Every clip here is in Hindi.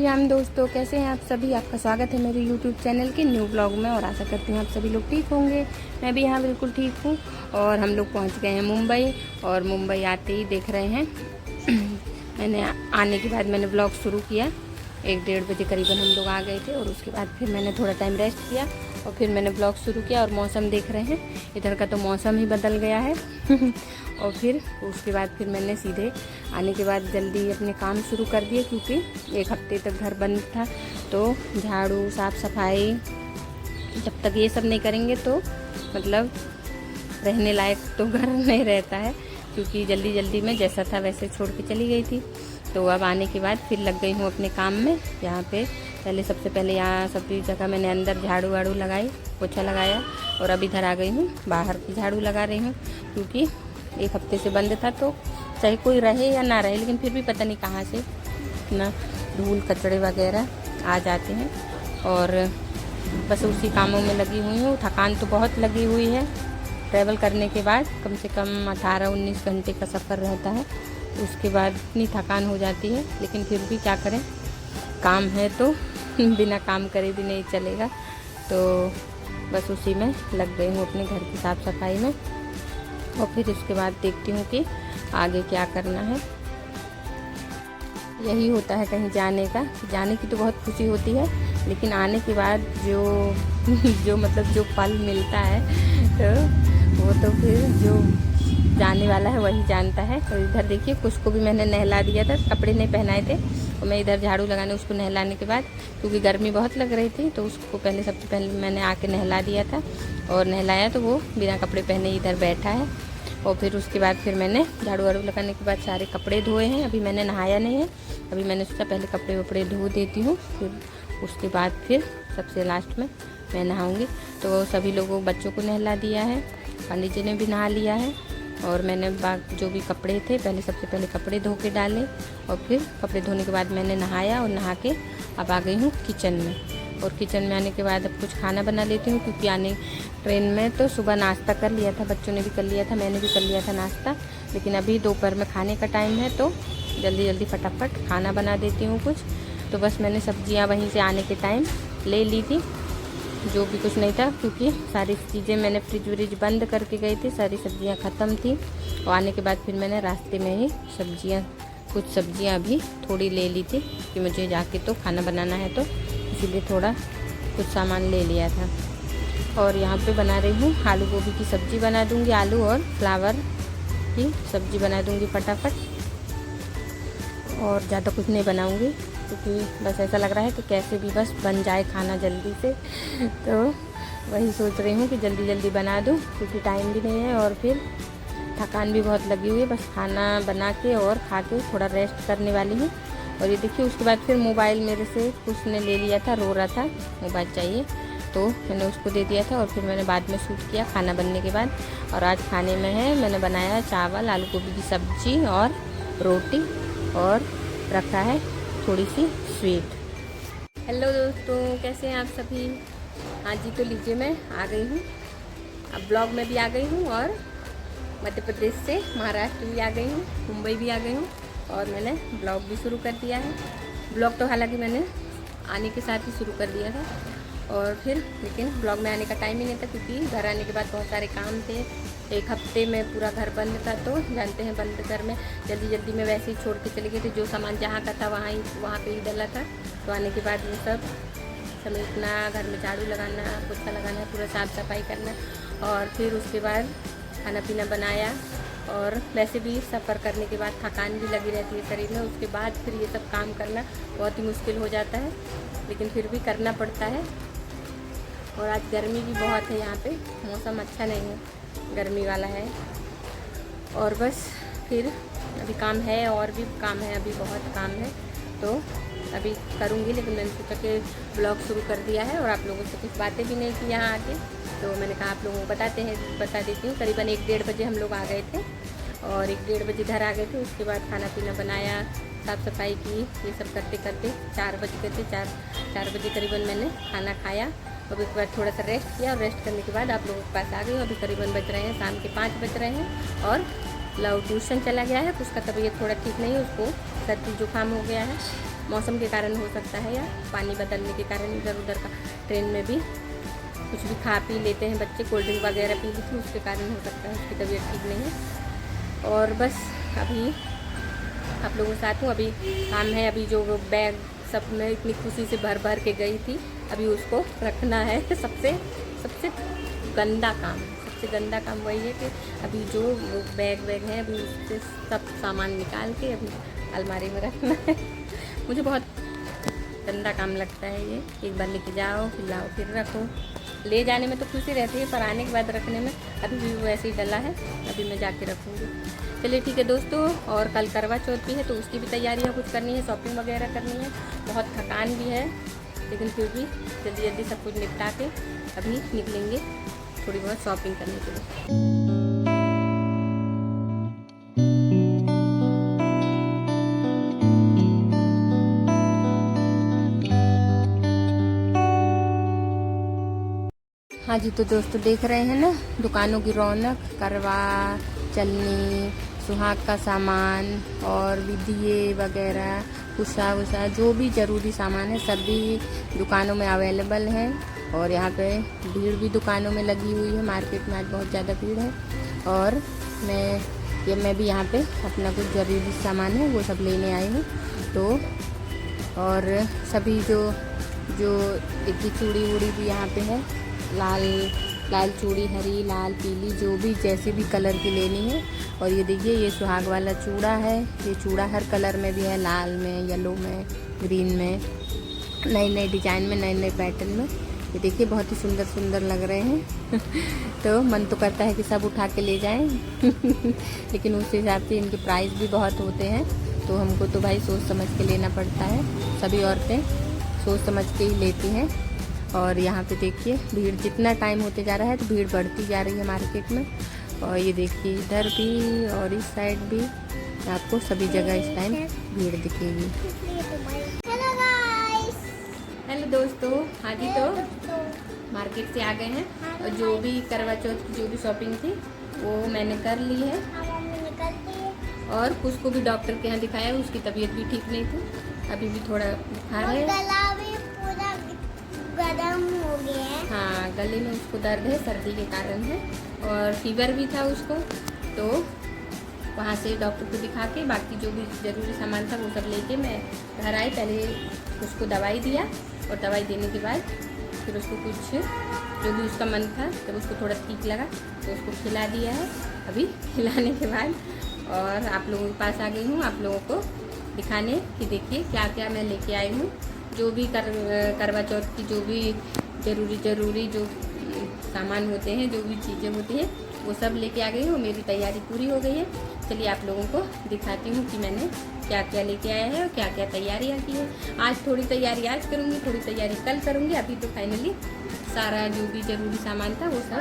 राम राम दोस्तों, कैसे हैं आप सभी। आपका स्वागत है मेरे YouTube चैनल के न्यू ब्लॉग में और आशा करती हूँ आप सभी लोग ठीक होंगे। मैं भी यहाँ बिल्कुल ठीक हूँ। और हम लोग पहुँच गए हैं मुंबई और मुंबई आते ही देख रहे हैं मैंने आने के बाद मैंने ब्लॉग शुरू किया। 1-1:30 बजे करीबन हम लोग आ गए थे और उसके बाद फिर मैंने थोड़ा टाइम रेस्ट किया और फिर मैंने ब्लॉग शुरू किया। और मौसम देख रहे हैं, इधर का तो मौसम ही बदल गया है और फिर उसके बाद फिर मैंने सीधे आने के बाद जल्दी अपने काम शुरू कर दिए, क्योंकि 1 हफ्ते तक घर बंद था। तो झाड़ू साफ़ सफाई जब तक ये सब नहीं करेंगे तो मतलब रहने लायक तो घर नहीं रहता है, क्योंकि जल्दी जल्दी में जैसा था वैसे छोड़ के चली गई थी। तो अब आने के बाद फिर लग गई हूँ अपने काम में। यहाँ पे सबसे पहले यहाँ सभी जगह मैंने अंदर झाड़ू वाड़ू लगाई, पोछा लगाया और अब इधर आ गई हूँ, बाहर की झाड़ू लगा रही हूँ, क्योंकि 1 हफ्ते से बंद था। तो चाहे कोई रहे या ना रहे, लेकिन फिर भी पता नहीं कहाँ से इतना धूल कचड़े वगैरह आ जाते हैं। और बस उसी कामों में लगी हुई हूँ। थकान तो बहुत लगी हुई है, ट्रैवल करने के बाद कम से कम 18-19 घंटे का सफ़र रहता है। उसके बाद इतनी थकान हो जाती है, लेकिन फिर भी क्या करें, काम है तो बिना काम करे भी नहीं चलेगा। तो बस उसी में लग गई हूँ अपने घर की साफ़ सफाई में। और फिर उसके बाद देखती हूँ कि आगे क्या करना है। यही होता है कहीं जाने का, जाने की तो बहुत खुशी होती है, लेकिन आने के बाद जो मतलब जो फल मिलता है तो वो तो फिर जो जाने वाला है वही जानता है। और इधर देखिए, कुछ को भी मैंने नहला दिया था, कपड़े नहीं पहनाए थे और मैं इधर झाड़ू लगाने उसको नहलाने के बाद, क्योंकि गर्मी बहुत लग रही थी, तो उसको सबसे पहले मैंने आके नहला दिया था और नहलाया तो वो बिना कपड़े पहने इधर बैठा है। और फिर उसके बाद फिर मैंने झाड़ू वाड़ू लगाने के बाद सारे कपड़े धोए हैं। अभी मैंने नहाया नहीं है, अभी मैंने सोचा पहले कपड़े वपड़े धो देती हूँ, फिर उसके बाद फिर सबसे लास्ट में मैं नहाऊँगी। तो सभी लोगों बच्चों को नहला दिया है, पंडित जी ने भी नहा लिया है और मैंने जो भी कपड़े थे सबसे पहले कपड़े धो के डाले और फिर कपड़े धोने के बाद मैंने नहाया और नहा के अब आ गई हूँ किचन में। और किचन में आने के बाद अब कुछ खाना बना लेती हूँ, क्योंकि ट्रेन में तो सुबह नाश्ता कर लिया था, बच्चों ने भी कर लिया था, मैंने भी कर लिया था नाश्ता। लेकिन अभी दोपहर में खाने का टाइम है, तो जल्दी जल्दी फटाफट खाना बना देती हूँ कुछ। तो बस मैंने सब्जियाँ वहीं से आने के टाइम ले ली थी, जो भी कुछ नहीं था, क्योंकि सारी चीज़ें मैंने फ्रिज व्रिज बंद करके गई थी, सारी सब्जियां ख़त्म थी। और आने के बाद फिर मैंने रास्ते में ही कुछ सब्जियां अभी थोड़ी ले ली थी, कि मुझे जाके तो खाना बनाना है, तो इसीलिए थोड़ा कुछ सामान ले लिया था। और यहाँ पे बना रही हूँ आलू गोभी की सब्ज़ी बना दूँगी, आलू और फ्लावर की सब्ज़ी बना दूँगी फटाफट, और ज़्यादा कुछ नहीं बनाऊँगी, क्योंकि बस ऐसा लग रहा है कि कैसे भी बस बन जाए खाना जल्दी से। तो वही सोच रही हूँ कि जल्दी जल्दी बना दूँ, क्योंकि टाइम भी नहीं है और फिर थकान भी बहुत लगी हुई है। बस खाना बना के और खा के थोड़ा रेस्ट करने वाली हूँ। और ये देखिए, उसके बाद फिर मोबाइल मेरे से कुछ ने ले लिया था, रो रहा था मोबाइल चाहिए, तो मैंने उसको दे दिया था। और फिर मैंने बाद में शूट किया खाना बनने के बाद। और आज खाने में है, मैंने बनाया चावल, आलू गोभी की सब्ज़ी और रोटी, और रखा है थोड़ी सी स्वीट। हेलो दोस्तों, कैसे हैं आप सभी। हाँ जी, तो लीजिए मैं आ गई हूँ, अब ब्लॉग में भी आ गई हूँ और मध्य प्रदेश से महाराष्ट्र भी आ गई हूँ, मुंबई भी आ गई हूँ और मैंने ब्लॉग भी शुरू कर दिया है। ब्लॉग तो हालांकि मैंने आने के साथ ही शुरू कर दिया था, और फिर लेकिन ब्लॉग में आने का टाइम ही नहीं था, क्योंकि घर आने के बाद बहुत सारे काम थे। 1 हफ्ते में पूरा घर बंद था, तो जानते हैं बंद घर में जल्दी जल्दी में वैसे ही छोड़ के चले गए थे। जो सामान जहाँ का था वहाँ पे ही डला था। तो आने के बाद वो सब समेटना, घर में झाड़ू लगाना, पोछा लगाना, पूरा साफ़ सफाई करना, और फिर उसके बाद खाना पीना बनाया। और वैसे भी सफ़र करने के बाद थकान भी लगी रहती है शरीर में, उसके बाद फिर ये सब काम करना बहुत ही मुश्किल हो जाता है, लेकिन फिर भी करना पड़ता है। और आज गर्मी भी बहुत है, यहाँ पे मौसम अच्छा नहीं है, गर्मी वाला है। और बस फिर अभी काम है, और भी काम है, अभी बहुत काम है, तो अभी करूँगी। लेकिन मैंने सोचा कि ब्लॉग शुरू कर दिया है और आप लोगों से कुछ बातें भी नहीं की यहाँ आके, तो मैंने कहा आप लोगों को बता देती हूँ। करीबन 1-1:30 बजे हम लोग आ गए थे और 1-1:30 बजे इधर आ गए थे। उसके बाद खाना पीना बनाया, साफ़ सफाई की, ये सब करते करते 4 बज गए थे। 4 बजे करीबन मैंने खाना खाया और उसके बाद थोड़ा सा रेस्ट किया, और रेस्ट करने के बाद आप लोगों के पास आ गई। अभी करीबन बज रहे हैं शाम के 5 बज रहे हैं, और लव ट्यूशन चला गया है, उसका तबीयत थोड़ा ठीक नहीं है, उसको सर्दी जुकाम हो गया है। मौसम के कारण हो सकता है या पानी बदलने के कारण इधर उधर का ट्रेन में भी कुछ भी खा पी लेते हैं बच्चे, कोल्ड ड्रिंक वगैरह पी ली थी, उसके कारण हो सकता है उसकी तबीयत ठीक नहीं है। और बस अभी आप लोगों के साथ हूँ, अभी काम है, अभी जो बैग सब में इतनी खुशी से भर भर के गई थी, अभी उसको रखना है। सबसे गंदा काम वही है कि अभी जो बैग है अभी उससे सब सामान निकाल के अभी अलमारी में रखना है। मुझे बहुत गंदा काम लगता है ये, एक बार लेके जाओ फिर लाओ फिर रखो। ले जाने में तो खुशी रहती है पर आने के बाद रखने में अभी भी वो ऐसे ही डला है, अभी मैं जाके रखूँगी। चलिए ठीक है दोस्तों, और कल करवा चौथ भी है तो उसकी भी तैयारियाँ कुछ करनी है, शॉपिंग वगैरह करनी है, बहुत थकान भी है, लेकिन फिर भी जल्दी जल्दी सब कुछ निपटा के अभी निकलेंगे थोड़ी बहुत शॉपिंग करने के लिए। हाँ जी, तो दोस्तों देख रहे हैं ना दुकानों की रौनक, करवा, चलनी, सुहाग का सामान और विधिये वगैरह, कुशा वुशा जो भी ज़रूरी सामान है सभी दुकानों में अवेलेबल है। और यहाँ पे भीड़ भी दुकानों में लगी हुई है, मार्केट में आज बहुत ज़्यादा भीड़ है। और मैं भी यहाँ पे अपना कुछ ज़रूरी सामान है वो सब लेने आई हूँ। तो और सभी जो एक चूड़ी वूड़ी भी यहाँ पे है, लाल चूड़ी, हरी, लाल, पीली, जो भी जैसी भी कलर की लेनी है। और ये देखिए ये सुहाग वाला चूड़ा है, ये चूड़ा हर कलर में भी है, लाल में, येलो में, ग्रीन में, नए डिजाइन में, नए पैटर्न में। ये देखिए बहुत ही सुंदर लग रहे हैं। तो मन तो करता है कि सब उठा के ले जाएं लेकिन उस हिसाब से इनके प्राइस भी बहुत होते हैं, तो हमको तो भाई सोच समझ के लेना पड़ता है। सभी औरतें सोच समझ के ही लेती हैं। और यहाँ पे देखिए भीड़, जितना टाइम होते जा रहा है तो भीड़ बढ़ती जा रही है मार्केट में। और ये देखिए इधर भी और इस साइड भी आपको सभी जगह इस टाइम भीड़ दिखेगी। हेलो दोस्तों, हाँ जी, तो मार्केट से आ गए हैं और जो भी करवा चौथ की जो भी शॉपिंग थी वो मैंने कर ली है। और उसको भी डॉक्टर के यहाँ दिखाया, उसकी तबीयत भी ठीक नहीं थी, अभी भी थोड़ा बुखार है, गरम हो गया है। हाँ, गले में उसको दर्द है, सर्दी के कारण है, और फीवर भी था उसको। तो वहाँ से डॉक्टर को दिखा के बाकी जो भी ज़रूरी सामान था वो सब लेके मैं घर आई। पहले उसको दवाई दिया और दवाई देने के बाद फिर उसको कुछ जो भी उसका मन था, जब उसको थोड़ा ठीक लगा तो उसको खिला दिया है। अभी खिलाने के बाद और आप लोगों के पास आ गई हूँ आप लोगों को दिखाने कि देखिए क्या क्या मैं लेके आई हूँ। जो भी करवा चौथ की जो भी ज़रूरी जो सामान होते हैं, जो भी चीज़ें होती हैं वो सब लेके आ गई हूँ। मेरी तैयारी पूरी हो गई है। चलिए आप लोगों को दिखाती हूँ कि मैंने क्या क्या लेके आया है और क्या क्या तैयारियाँ की है। आज थोड़ी तैयारी आज करूँगी, थोड़ी तैयारी कल करूँगी। अभी तो फाइनली सारा जो भी ज़रूरी सामान था वो सब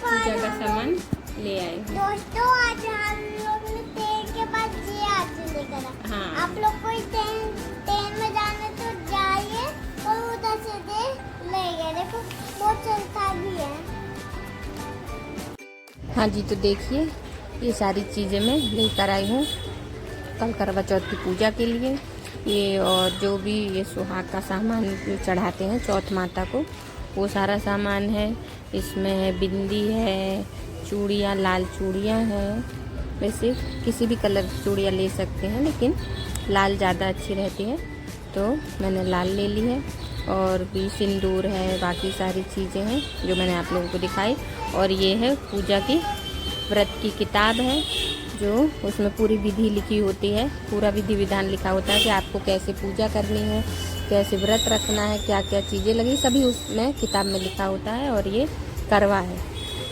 पूजा का सामान ले आए हूँ। दोस्तों आज हम लोग ने ट्रेन के बाद ये आज लेकर आए। हाँ, आप लोग कोई ट्रेन में जाने तो जाइए और उधर से ले गए। देखो वो चलता भी है। हाँ जी, तो देखिए ये सारी चीज़ें मैं लेकर आई हूँ कल करवा चौथ की पूजा के लिए। ये और जो भी ये सुहाग का सामान चढ़ाते हैं चौथ माता को, वो सारा सामान है। इसमें बिंदी है, चूड़ियाँ, लाल चूड़ियाँ हैं। वैसे किसी भी कलर की चूड़ियाँ ले सकते हैं, लेकिन लाल ज़्यादा अच्छी रहती है, तो मैंने लाल ले ली है। और भी सिंदूर है, बाकी सारी चीज़ें हैं जो मैंने आप लोगों को दिखाई। और ये है पूजा की व्रत की किताब है, जो उसमें पूरी विधि लिखी होती है, पूरा विधि विधान लिखा होता है कि आपको कैसे पूजा करनी है, कैसे व्रत रखना है, क्या क्या चीज़ें लगी, सभी उसमें किताब में लिखा होता है। और ये करवा है,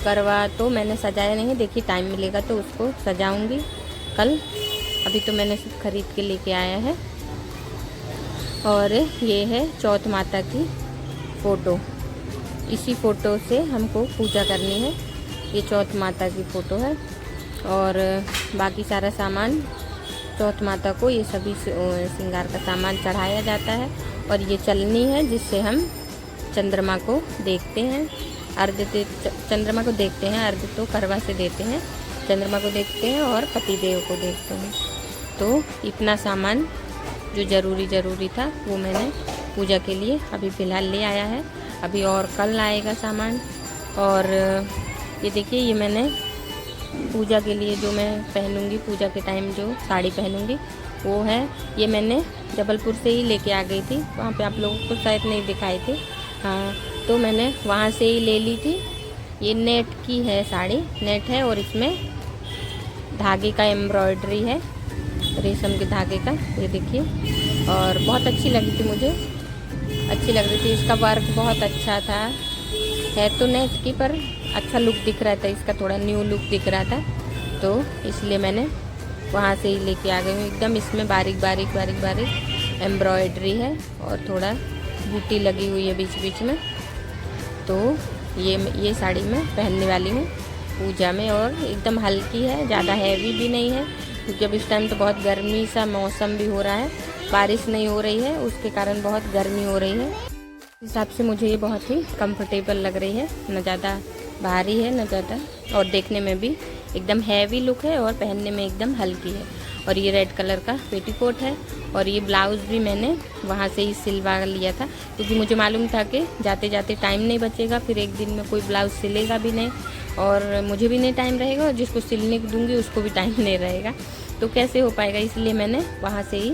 करवा तो मैंने सजाया नहीं है, देखिए टाइम मिलेगा तो उसको सजाऊंगी कल। अभी तो मैंने सिर्फ खरीद के लेके आया है। और ये है चौथ माता की फ़ोटो, इसी फ़ोटो से हमको पूजा करनी है। ये चौथ माता की फ़ोटो है। और बाकी सारा सामान चौथ माता को ये सभी श्रृंगार का सामान चढ़ाया जाता है। और ये चलनी है जिससे हम चंद्रमा को देखते हैं, अर्घ्य चंद्रमा को देखते हैं, अर्घ्य तो करवा से देते हैं, चंद्रमा को देखते हैं और पतिदेव को देखते हैं। तो इतना सामान जो ज़रूरी था वो मैंने पूजा के लिए अभी फ़िलहाल ले आया है। अभी और कल आएगा सामान। और ये देखिए, ये मैंने पूजा के लिए जो मैं पहनूंगी, पूजा के टाइम जो साड़ी पहनूंगी वो है, ये मैंने जबलपुर से ही लेके आ गई थी। वहाँ पे आप लोगों को शायद नहीं दिखाई थी, हाँ, तो मैंने वहाँ से ही ले ली थी। ये नेट की है साड़ी, नेट है और इसमें धागे का एम्ब्रॉयडरी है, रेशम के धागे का, ये देखिए। और बहुत अच्छी लगी थी मुझे, अच्छी लग रही थी। इसका वर्क बहुत अच्छा था, है तो नेट की पर अच्छा लुक दिख रहा था, इसका थोड़ा न्यू लुक दिख रहा था, तो इसलिए मैंने वहाँ से ही लेके आ गई हूँ। एकदम इसमें बारीक बारीक एम्ब्रॉयडरी है और थोड़ा बूटी लगी हुई है बीच बीच में। तो ये साड़ी मैं पहनने वाली हूँ पूजा में, और एकदम हल्की है, ज़्यादा हैवी भी नहीं है, क्योंकि अब इस टाइम तो बहुत गर्मी सा मौसम भी हो रहा है, बारिश नहीं हो रही है, उसके कारण बहुत गर्मी हो रही है। इस हिसाब से मुझे ये बहुत ही कंफर्टेबल लग रही है, न ज़्यादा भारी है न ज़्यादा, और देखने में भी एकदम हैवी लुक है और पहनने में एकदम हल्की है। और ये रेड कलर का पेटीकोट है, और ये ब्लाउज़ भी मैंने वहाँ से ही सिलवा लिया था, क्योंकि मुझे मालूम था कि जाते जाते टाइम नहीं बचेगा, फिर एक दिन में कोई ब्लाउज़ सिलेगा भी नहीं और मुझे भी नहीं टाइम रहेगा, और जिसको सिलने दूँगी उसको भी टाइम नहीं रहेगा, तो कैसे हो पाएगा। इसलिए मैंने वहाँ से ही,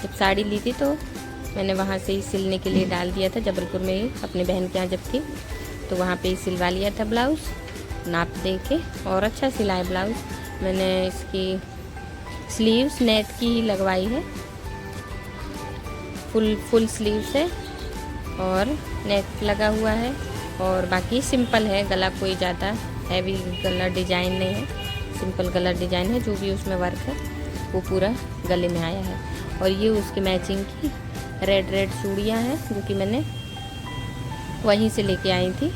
जब साड़ी ली थी तो मैंने वहाँ से ही सिलने के लिए डाल दिया था, जबलपुर में ही अपनी बहन के यहाँ जब थी, तो वहाँ पे ही सिलवा लिया था ब्लाउज़ नाप दे के, और अच्छा सिलाया ब्लाउज़। मैंने इसकी स्लीव्स नेट की ही लगवाई है, फुल स्लीव्स है और नेट लगा हुआ है, और बाकी सिंपल है गला, कोई ज़्यादा हैवी गला डिज़ाइन नहीं है, सिंपल गला डिज़ाइन है। जो भी उसमें वर्क है वो पूरा गले में आया है। और ये उसकी मैचिंग की रेड चूड़ियाँ हैं, जो कि मैंने वहीं से लेके आई थी।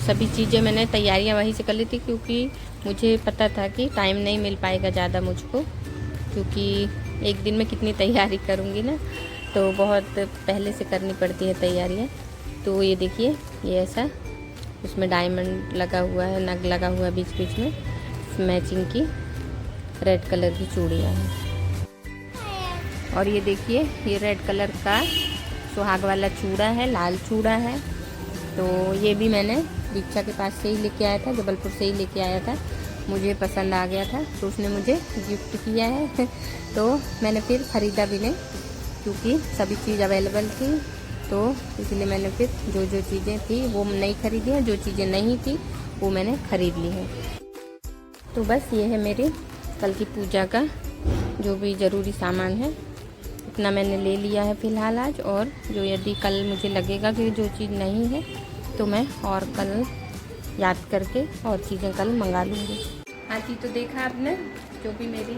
सभी चीज़ें मैंने तैयारियां वहीं से कर ली थी, क्योंकि मुझे पता था कि टाइम नहीं मिल पाएगा ज़्यादा मुझको, क्योंकि एक दिन में कितनी तैयारी करूँगी ना, तो बहुत पहले से करनी पड़ती है तैयारियाँ। तो ये देखिए, ये ऐसा उसमें डायमंड लगा हुआ है, नग लगा हुआ है बीच बीच में, मैचिंग की रेड कलर की चूड़ियाँ हैं। और ये देखिए, ये रेड कलर का सुहाग वाला चूड़ा है, लाल चूड़ा है। तो ये भी मैंने दीक्षा के पास से ही लेके आया था, जबलपुर से ही लेके आया था, मुझे पसंद आ गया था, तो उसने मुझे गिफ्ट किया है। तो मैंने फिर ख़रीदा भी नहीं, क्योंकि सभी चीज़ अवेलेबल थी, तो इसलिए मैंने फिर जो चीज़ें थी वो नहीं खरीदी हैं, जो चीज़ें नहीं थी वो मैंने ख़रीद ली हैं। तो बस ये है मेरी कल की पूजा का जो भी ज़रूरी सामान है, इतना मैंने ले लिया है फ़िलहाल आज। और जो यदि कल मुझे लगेगा कि जो चीज़ नहीं है, तो मैं और कल याद करके और चीज़ें कल मंगा लूँगी। हाँ जी, तो देखा आपने, जो भी मेरी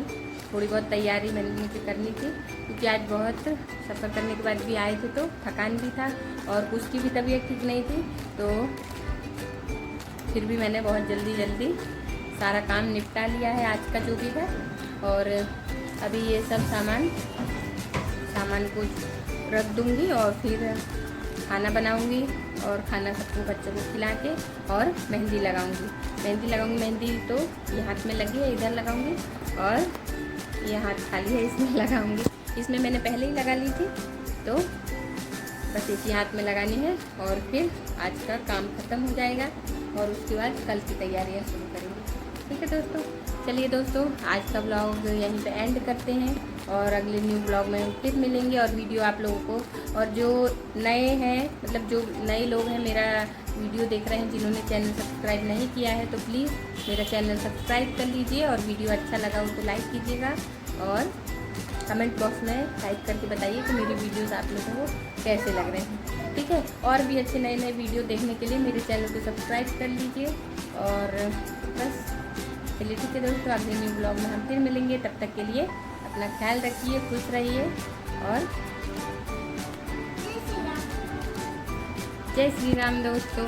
थोड़ी बहुत तैयारी मुझे करनी थी, क्योंकि आज बहुत सफ़र करने के बाद भी आए थे, तो थकान भी था और उसकी भी तबीयत ठीक नहीं थी, तो फिर भी मैंने बहुत जल्दी सारा काम निपटा लिया है आज का जो भी था। और अभी ये सब सामान को रख दूँगी और फिर खाना बनाऊँगी, और खाना सबको बच्चों को खिला के और मेहंदी लगाऊँगी। मेहंदी तो ये हाथ में लगी है, इधर लगाऊँगी, और ये हाथ खाली है, इसमें लगाऊँगी। इसमें मैंने पहले ही लगा ली थी, तो बस इसी हाथ में लगानी है, और फिर आज का काम ख़त्म हो जाएगा, और उसके बाद कल की तैयारियाँ शुरू करेंगे। ठीक है दोस्तों, चलिए दोस्तों, आज का ब्लॉग यहीं पे एंड करते हैं, और अगले न्यू ब्लॉग में फिर मिलेंगे। और वीडियो आप लोगों को, और जो नए हैं, मतलब जो नए लोग हैं मेरा वीडियो देख रहे हैं, जिन्होंने चैनल सब्सक्राइब नहीं किया है, तो प्लीज़ मेरा चैनल सब्सक्राइब कर लीजिए, और वीडियो अच्छा लगा हो तो लाइक कीजिएगा, और कमेंट बॉक्स में टाइप करके बताइए कि मेरी वीडियोस आप लोगों को कैसे लग रहे हैं। ठीक है, और भी अच्छे नए वीडियो देखने के लिए मेरे चैनल को सब्सक्राइब कर लीजिए। और बस चलिए, ठीक है दोस्तों, अगले न्यू ब्लॉग में हम फिर मिलेंगे। तब तक के लिए अपना ख्याल रखिए, खुश रहिए, और जय श्री राम दोस्तों।